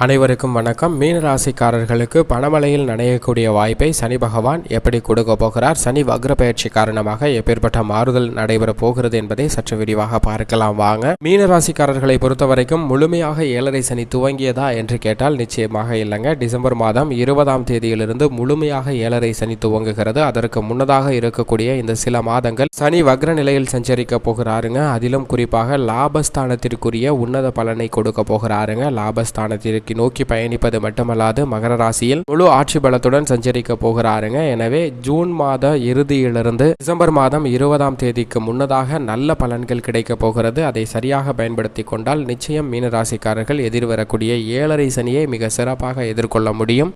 அனைவருக்கும் வணக்கம். மீன ராசிக்காரர்களுக்கு பணமழையில் நனையக்கூடிய வாய்ப்பை சனி பகவான் எப்படி கொடுக்க போகிறார், சனி வக்ர பயிற்சி காரணமாக எப்பேற்பட்ட மாறுதல் நடைபெற போகிறது என்பதை சற்று விரிவாக பார்க்கலாம் வாங்க. மீன ராசிக்காரர்களை பொறுத்தவரைக்கும் முழுமையாக 7.5 சனி துவங்கியதா என்று கேட்டால் நிச்சயமாக இல்லைங்க. டிசம்பர் மாதம் 20ஆம் தேதியிலிருந்து முழுமையாக 7.5 சனி துவங்குகிறது. அதற்கு முன்னதாக இருக்கக்கூடிய இந்த சில மாதங்கள் சனி வக்ர நிலையில் சஞ்சரிக்க போகிறாருங்க. அதிலும் குறிப்பாக லாபஸ்தானத்திற்குரிய உன்னத பலனை கொடுக்க போகிறாருங்க. லாபஸ்தானத்திற்கு நோக்கி பயணிப்பது மட்டுமல்லாது மகர ராசியில் முழு ஆட்சி பலத்துடன் சஞ்சரிக்க போகிறாருங்க. எனவே ஜூன் மாத இறுதியிலிருந்து டிசம்பர் மாதம் 20ஆம் தேதிக்கு முன்னதாக நல்ல பலன்கள் கிடைக்க போகிறது. அதை சரியாக பயன்படுத்தி கொண்டால் நிச்சயம் மீனராசிக்காரர்கள் எதிர்வரக்கூடிய 7.5 சனியை மிக சிறப்பாக எதிர்கொள்ள முடியும்.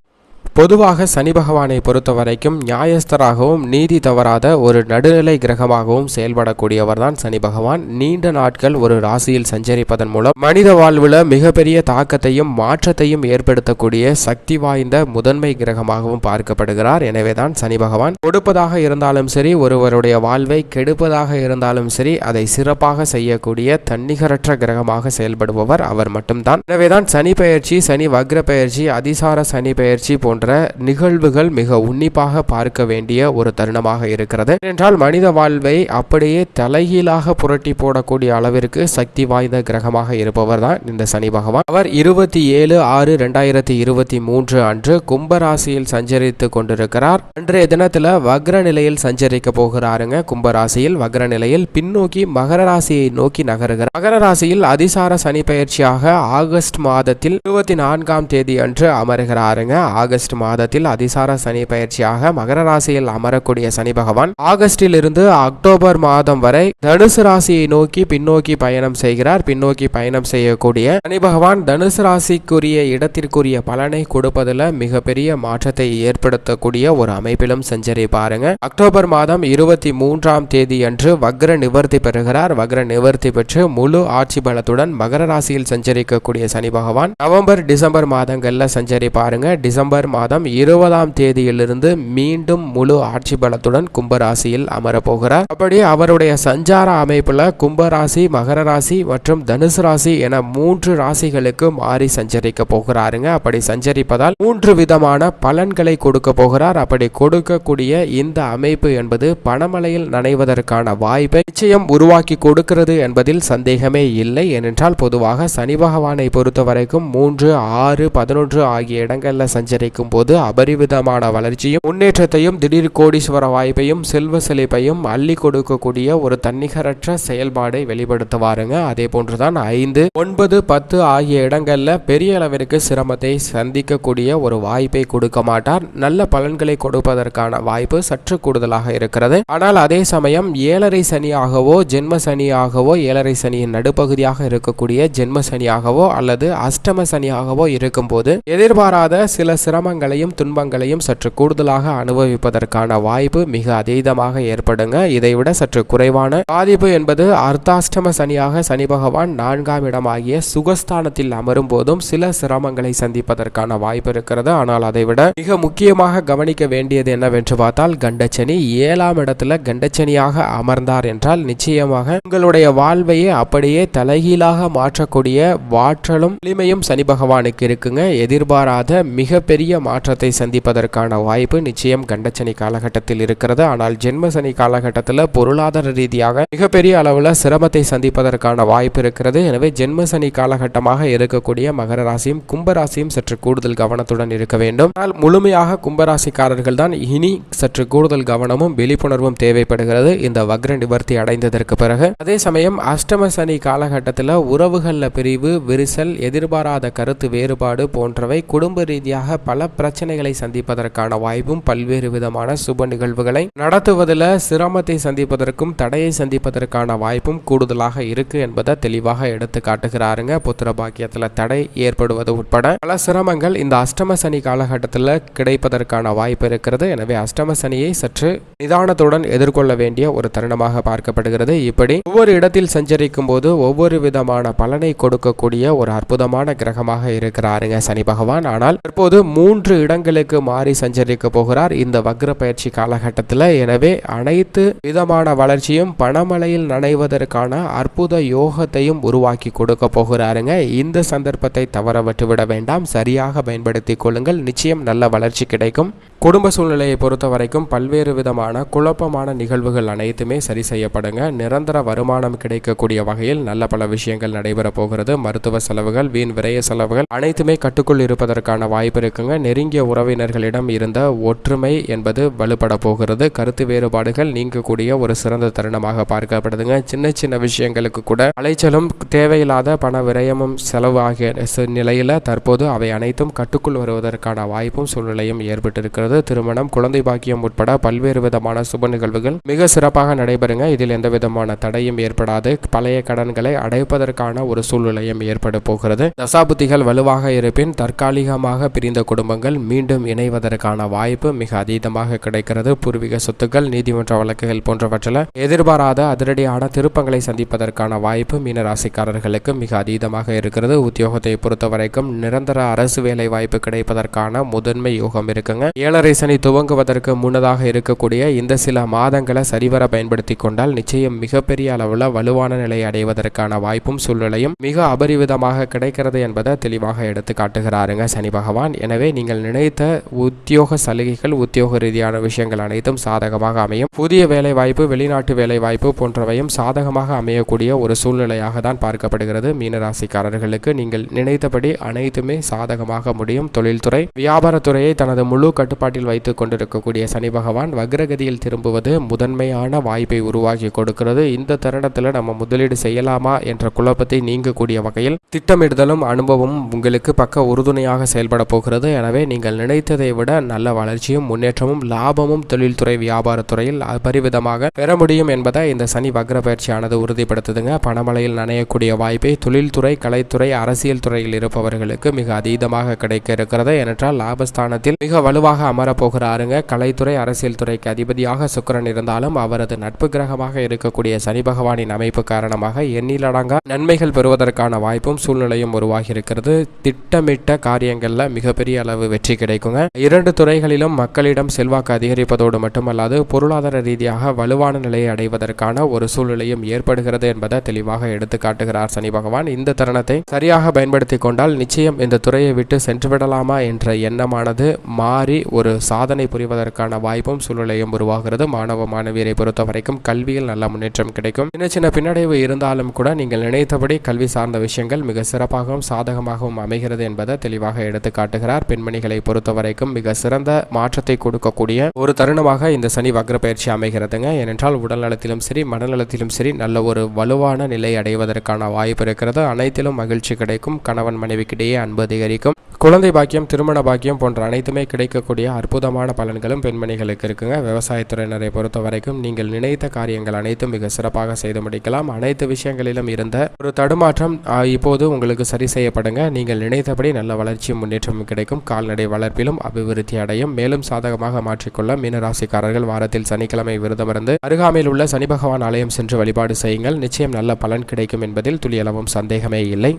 பொதுவாக சனி பகவானை பொறுத்த வரைக்கும் நியாயஸ்தராகவும் நீதி தவறாத ஒரு நடுநிலை கிரகமாகவும் செயல்படக்கூடியவர் தான் சனி பகவான். நீண்ட நாட்கள் ஒரு ராசியில் சஞ்சரிப்பதன் மூலம் மனித வாழ்வில் மிகப்பெரிய தாக்கத்தையும் மாற்றத்தையும் ஏற்படுத்தக்கூடிய சக்தி வாய்ந்த முதன்மை கிரகமாகவும் பார்க்கப்படுகிறார். எனவேதான் சனி பகவான் கொடுப்பதாக இருந்தாலும் சரி, ஒருவருடைய வாழ்வை கெடுப்பதாக இருந்தாலும் சரி, அதை சிறப்பாக செய்யக்கூடிய தன்னிகரற்ற கிரகமாக செயல்படுபவர் அவர் மட்டும்தான். எனவேதான் சனி பெயர்ச்சி, சனி வக்ர பெயர்ச்சி, அதிசார சனி பெயர்ச்சி போன்ற நிகழ்வுகள் மிக உன்னிப்பாக பார்க்க வேண்டிய ஒரு தருணமாக இருக்கிறது. என்றால் மனித வாழ்வை அப்படியே தலைகீழாக புரட்டி போடக்கூடிய அளவிற்கு சக்தி வாய்ந்த கிரகமாக இருப்பவர் தான் இந்த சனி பகவான். அவர் 27/6/2023 அன்று கும்பராசியில் சஞ்சரித்து கொண்டிருக்கிறார். அன்றைய தினத்துல வக்ர நிலையில் சஞ்சரிக்க போகிறாருங்க. கும்பராசியில் வக்ர நிலையில் பின்னோக்கி மகர ராசியை நோக்கி நகருகிறார். மகர ராசியில் அதிசார சனி பயிற்சியாக ஆகஸ்ட் மாதத்தில் 24ஆம் தேதி அன்று அமருகிறாருங்க. ஆகஸ்ட் மாதத்தில் அதிசார சனி பயிற்சியாக மகர ராசியில் அமரக்கூடிய சனி பகவான் ஆகஸ்டில் இருந்து அக்டோபர் மாதம் வரை தனுசு ராசியை நோக்கி பின்னோக்கி பயணம் செய்கிறார். பின்னோக்கி பயணம் செய்யக்கூடிய சனி பகவான் தனுசு ராசிக்குரிய இடத்திற்குரிய பலனை கொடுப்பதில் மிகப்பெரிய மாற்றத்தை ஏற்படுத்தக்கூடிய ஒரு அமைப்பிலும் சஞ்சரிப்பாருங்க. அக்டோபர் மாதம் 23ஆம் தேதி அன்று வக்ர நிவர்த்தி பெறுகிறார். வக்ர நிவர்த்தி பெற்று முழு ஆட்சி பலத்துடன் மகர ராசியில் சஞ்சரிக்கக்கூடிய சனி பகவான் நவம்பர் டிசம்பர் மாதங்கள்ல சஞ்சரிப்பாருங்க. டிசம்பர் மாதம் 20ஆம் தேதியிலிருந்து மீண்டும் முழு ஆட்சி பலத்துடன் கும்பராசியில் அமரப்போகிறார். அப்படி அவருடைய சஞ்சார அமைப்புல கும்பராசி, மகர ராசி மற்றும் தனுசு ராசி என 3 ராசிகளுக்கு மாறி சஞ்சரிக்க போகிறாருங்க. அப்படி சஞ்சரிப்பதால் 3 விதமான பலன்களை கொடுக்க போகிறார். அப்படி கொடுக்கக்கூடிய இந்த அமைப்பு என்பது பணமழையில் நனைவதற்கான வாய்ப்பை நிச்சயம் உருவாக்கி கொடுக்கிறது என்பதில் சந்தேகமே இல்லை. ஏனென்றால் பொதுவாக சனி பகவானை பொறுத்த வரைக்கும் 3, 6, 11 ஆகிய இடங்கள்ல சஞ்சரிக்கும் போது அபரிவிதமான வளர்ச்சியும் முன்னேற்றத்தையும் திடீர் கோடீஸ்வர வாய்ப்பையும் செல்வ செழிப்பையும் அள்ளி கொடுக்கக்கூடிய ஒரு தன்னிகரற்ற செயல்பாடை வெளிப்படுத்துவாருங்க. அதே போன்றுதான் 5, 9, 10 ஆகிய இடங்கள்ல பெரிய அளவிற்கு சிரமத்தை சந்திக்கக்கூடிய ஒரு வாய்ப்பை கொடுக்க மாட்டார். நல்ல பலன்களை கொடுப்பதற்கான வாய்ப்பு சற்று கூடுதலாக இருக்கிறது. ஆனால் அதே சமயம் 7.5 சனியாகவோ ஜென்ம சனியாகவோ 7.5 சனியின் நடுப்பகுதியாக இருக்கக்கூடிய ஜென்ம சனியாகவோ அல்லது அஷ்டம சனியாகவோ இருக்கும் போது எதிர்பாராத சில சிரமங்களையும் துன்பங்களையும் சற்று கூடுதலாக அனுபவிப்பதற்கான வாய்ப்பு மிக அதீதமாக ஏற்படுங்க. இதைவிட சற்று குறைவான பாதிப்பு என்பது அர்த்தாஷ்டம சனியாக சனி பகவான் 4ஆம் இடமாகிய சுகஸ்தானத்தில் அமரும் போதும் சில சிரமங்களை சந்திப்பதற்கான வாய்ப்பு இருக்கிறது. ஆனால் அதைவிட மிக முக்கியமாக கவனிக்க வேண்டியது என்னவென்று பார்த்தால் கண்டச்சனி 7ஆம் இடத்துல கண்டச்சனியாக அமர்ந்தார் என்றால் நிச்சயமாக உங்களுடைய வாழ்வையே அப்படியே தலைகீழாக மாற்றக்கூடிய வாற்றலும் வலிமையும் சனி பகவானுக்கு இருக்குங்க. எதிர்பாராத மிகப்பெரிய மாற்றத்தை சந்திப்பதற்கான வாய்ப்பு நிச்சயம் கண்டச்சனி காலகட்டத்தில் இருக்கிறது. ஆனால் ஜென்ம சனி காலகட்டத்தில் பொருளாதார ரீதியாக மிகப்பெரிய அளவில் சிரமத்தை சந்திப்பதற்கான வாய்ப்பு இருக்கிறது. எனவே ஜென்ம சனி காலகட்டமாக இருக்கக்கூடிய மகர ராசியும் கும்பராசியும் சற்று கூடுதல் கவனத்துடன் இருக்க வேண்டும். ஆனால் முழுமையாக கும்பராசிக்காரர்கள் தான் இனி சற்று கூடுதல் கவனமும் விழிப்புணர்வும் தேவைப்படுகிறது இந்த வக்ர நிவர்த்தி அடைந்ததற்கு பிறகு. அதே சமயம் அஷ்டம சனி காலகட்டத்தில் உறவுகளில் பிரிவு, விரிசல், எதிர்பாராத கருத்து வேறுபாடு போன்றவை குடும்ப ரீதியாக பல பிரச்சனைகளை சந்திப்பதற்கான வாய்ப்பும் பல்வேறு விதமான சுப நிகழ்வுகளை நடத்துவதில் சிரமத்தை சந்திப்பதற்கும் தடையை சந்திப்பதற்கான வாய்ப்பும் கூடுதலாக இருக்கு என்பதை தெளிவாக எடுத்து காட்டுகிறாருங்க. புத்திர பாக்கியத்தில் தடை ஏற்படுவது உட்பட பல சிரமங்கள் இந்த அஷ்டம சனி காலகட்டத்தில் கிடைப்பதற்கான வாய்ப்பு இருக்கிறது. எனவே அஷ்டம சனியை சற்று நிதானத்துடன் எதிர்கொள்ள வேண்டிய ஒரு தருணமாக பார்க்கப்படுகிறது. இப்படி ஒவ்வொரு இடத்தில் சஞ்சரிக்கும் போது ஒவ்வொரு விதமான பலனை கொடுக்கக்கூடிய ஒரு அற்புதமான கிரகமாக இருக்கிறாருங்க சனி பகவான். ஆனால் தற்போது 3 3 இடங்களுக்கு மாறி சஞ்சரிக்க போகிறார் இந்த வக்ர பயிற்சி காலகட்டத்தில். எனவே அனைத்து விதமான வளர்ச்சியும் பணமழையில் நனைவதற்கான அற்புத யோகத்தையும் உருவாக்கி கொடுக்க போகிறாருங்க. இந்த சந்தர்ப்பத்தை தவற விட்டுவிட வேண்டாம், சரியாக பயன்படுத்திக் கொள்ளுங்கள். நிச்சயம் நல்ல வளர்ச்சி கிடைக்கும். குடும்ப சூழ்நிலையை பொறுத்த வரைக்கும் பல்வேறு விதமான குழப்பமான நிகழ்வுகள் அனைத்துமே சரி செய்யப்படுங்க. நிரந்தர வருமானம் கிடைக்கக்கூடிய வகையில் நல்ல பல விஷயங்கள் நடைபெற போகிறது. மருத்துவ செலவுகள், வீண் விரய செலவுகள் அனைத்துமே கட்டுக்குள் இருப்பதற்கான வாய்ப்பு இருக்குங்க. நெருங்கிய உறவினர்களிடம் இருந்த ஒற்றுமை என்பது வலுப்பட போகிறது. கருத்து வேறுபாடுகள் நீங்கக்கூடிய ஒரு சிறந்த தருணமாக பார்க்கப்படுதுங்க. சின்ன சின்ன விஷயங்களுக்கு கூட அலைச்சலும் தேவையில்லாத பண விரயமும் செலவு ஆகிய நிலையில தற்போது அவை அனைத்தும் கட்டுக்குள் வருவதற்கான வாய்ப்பும் சூழ்நிலையும் ஏற்பட்டிருக்கிறது. திருமணம், குழந்தை பாக்கியம் உட்பட பல்வேறு விதமான சுப நிகழ்வுகள் மிக சிறப்பாக நடைபெறுங்க. இதில் எந்த விதமான தடையும் ஏற்படாது. பழைய கடன்களை அடைப்பதற்கான ஒரு சூழ்நிலையும் ஏற்பட போகிறது. தசாபுத்திகள் வலுவாக இருப்பின் தற்காலிகமாக பிரிந்த குடும்பங்கள் மீண்டும் இணைவதற்கான வாய்ப்பு மிக அதீதமாக கிடைக்கிறது. பூர்வீக சொத்துக்கள், நீதிமன்ற வழக்குகள் போன்றவற்றில் எதிர்பாராத அதிரடியான திருப்பங்களை சந்திப்பதற்கான வாய்ப்பு மீனராசிக்காரர்களுக்கு மிக அதீதமாக இருக்கிறது. உத்தியோகத்தை பொறுத்த வரைக்கும் நிரந்தர அரசு வேலை வாய்ப்பு கிடைப்பதற்கான முதன்மை யோகம் இருக்குங்க. 7.5 சனி துவங்குவதற்கு முன்னதாக இருக்கக்கூடிய இந்த சில மாதங்களை சரிவர பயன்படுத்தி கொண்டால் நிச்சயம் மிகப்பெரிய அளவில் வலுவான நிலை அடைவதற்கான வாய்ப்பும் சூழ்நிலையும் மிக அபரிவிதமாக கிடைக்கிறது என்பதை தெளிவாக எடுத்து காட்டுகிறாருங்க சனி பகவான். எனவே நீங்கள் நினைத்த உத்தியோக சலுகைகள், உத்தியோக ரீதியான விஷயங்கள் அனைத்தும் சாதகமாக அமையும். புதிய வேலை வாய்ப்பு, வெளிநாட்டு வேலை வாய்ப்பு போன்றவையும் சாதகமாக அமையக்கூடிய ஒரு சூழ்நிலையாக தான் பார்க்கப்படுகிறது. மீனராசிக்காரர்களுக்கு நீங்கள் நினைத்தபடி அனைத்துமே சாதகமாக முடியும். தொழில்துறை, வியாபாரத்துறையை தனது முழு கட்டுப்பாட்டில் வைத்துக் கொண்டிருக்கக்கூடிய சனி பகவான் வக்ரகதியில் திரும்புவது முதன்மையான வாய்ப்பை உருவாக்கி கொடுக்கிறது. இந்த தருணத்தில் நம்ம முதலீடு செய்யலாமா என்ற குழப்பத்தை நீங்கக்கூடிய வகையில் திட்டமிடுதலும் அனுபவமும் உங்களுக்கு பக்க உறுதுணையாக செயல்பட போகிறது. எனவே நீங்கள் நினைத்ததை விட நல்ல வளர்ச்சியும் முன்னேற்றமும் லாபமும் தொழில்துறை, வியாபாரத்துறையில் அபரிவிதமாக பெற முடியும் என்பதை இந்த சனி வக்ர பயிற்சியானது உறுதிப்படுத்துதுங்க. பணமழையில் நனையக்கூடிய வாய்ப்பை தொழில்துறை, கலைத்துறை, அரசியல் துறையில் இருப்பவர்களுக்கு மிக அதீதமாக கிடைக்க இருக்கிறது. ஏனென்றால் லாபஸ்தானத்தில் மிக வலுவாக அமரப்போகிறாருங்க. கலைத்துறை, அரசியல் துறைக்கு அதிபதியாக சுக்கிரன் இருந்தாலும் அவரது நட்பு கிரகமாக இருக்கக்கூடிய சனி பகவானின் அமைப்பு காரணமாக எண்ணிலடங்கா நன்மைகள் பெறுவதற்கான வாய்ப்பும் சூழ்நிலையும் உருவாகி இருக்கிறது. திட்டமிட்ட காரியங்கள்ல மிகப்பெரிய அளவு வெற்றி கிடைக்குங்க. 2 துறைகளிலும் மக்களிடம் செல்வாக்கு அதிகரிப்பதோடு மட்டுமல்லாது பொருளாதார ரீதியாக வலுவான நிலையை அடைவதற்கான ஒரு சூழ்நிலையும் ஏற்படுகிறது என்பதை தெளிவாக எடுத்து காட்டுகிறார் சனி பகவான். இந்த தருணத்தை சரியாக பயன்படுத்தி கொண்டால் நிச்சயம் இந்த துறையை விட்டு சென்று விடலாமா என்ற எண்ணமானது மாறி ஒரு சாதனை புரிவதற்கான வாய்ப்பும் சூழ்நிலையும் உருவாகிறது. மாணவ மாணவியரை பொறுத்த வரைக்கும் கல்வியில் நல்ல முன்னேற்றம் கிடைக்கும். சின்ன சின்ன பின்னடைவு இருந்தாலும் கூட நீங்கள் நினைத்தபடி கல்வி சார்ந்த விஷயங்கள் மிக சிறப்பாகவும் சாதகமாகவும் அமைகிறது என்பதை தெளிவாக எடுத்து காட்டுகிறார். பெண்மணிகளை பொறுத்த வரைக்கும் மிக சிறந்த மாற்றத்தை கொடுக்கக்கூடிய ஒரு தருணமாக இந்த சனி வக்ர பயிற்சி அமைகிறதுங்க. ஏனென்றால் உடல் நலத்திலும் சரி, மனநலத்திலும் சரி நல்ல ஒரு வலுவான நிலை அடைவதற்கான வாய்ப்பு இருக்கிறது. அனைத்திலும் மகிழ்ச்சி கிடைக்கும். கணவன் மனைவிக்கிடையே அன்பு அதிகரிக்கும். குழந்தை பாக்கியம், திருமண பாக்கியம் போன்ற அனைத்துமே கிடைக்கக்கூடிய அற்புதமான பலன்களும் பெண்மணிகளுக்கு இருக்குங்க. விவசாயத்துறையினரை பொறுத்த வரைக்கும் நீங்கள் நினைத்த காரியங்கள் அனைத்தும் மிக சிறப்பாக செய்து முடிக்கலாம். அனைத்து விஷயங்களிலும் இருந்த ஒரு தடுமாற்றம் இப்போது உங்களுக்கு சரி செய்யப்படுங்க. நீங்கள் நினைத்தபடி நல்ல வளர்ச்சியும் முன்னேற்றமும் கிடைக்கும். கால்நடை வளர்ப்பிலும் அபிவிருத்தி அடையும். மேலும் சாதகமாக மாற்றிக்கொள்ள மீனராசிக்காரர்கள் வாரத்தில் சனிக்கிழமை விரதமிருந்து அருகாமையில் உள்ள சனி பகவான் ஆலயம் சென்று வழிபாடு செய்யுங்கள். நிச்சயம் நல்ல பலன் கிடைக்கும் என்பதில் துளியளவும் சந்தேகமே இல்லை.